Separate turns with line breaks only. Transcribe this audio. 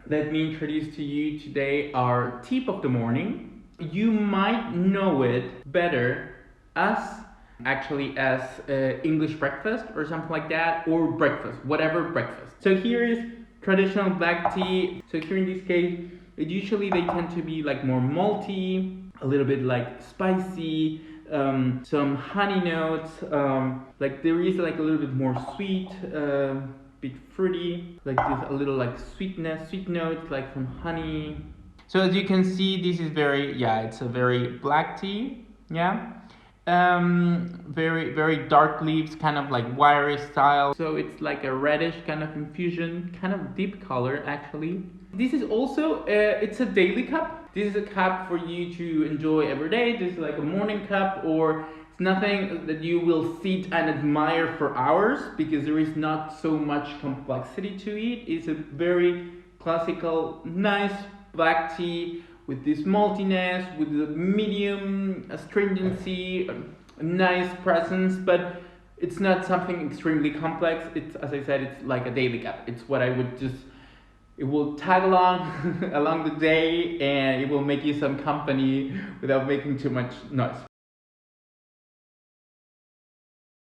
Let me introduce to you today our tip of the morning. You might know it better as English breakfast or something like that, or breakfast, whatever breakfast. So here is traditional black tea. So here in this case, they tend to be like more malty, a little bit like spicy, some honey notes, like there is like a little bit more sweet, bit fruity, like this a little like sweet notes like from honey. So as you can see, this is it's a very black tea, yeah. Very dark leaves, kind of like wiry style. So it's like a reddish kind of infusion, kind of deep color actually. This is also it's a daily cup. This is a cup for you to enjoy every day. This is like a morning cup, or it's nothing that you will sit and admire for hours because there is not so much complexity to it. It's a very classical, nice black tea with this maltiness, with the medium astringency, a nice presence, but it's not something extremely complex. It's, as I said, it's like a daily cup. It's what I would just, it will tag along along the day, and it will make you some company without making too much noise.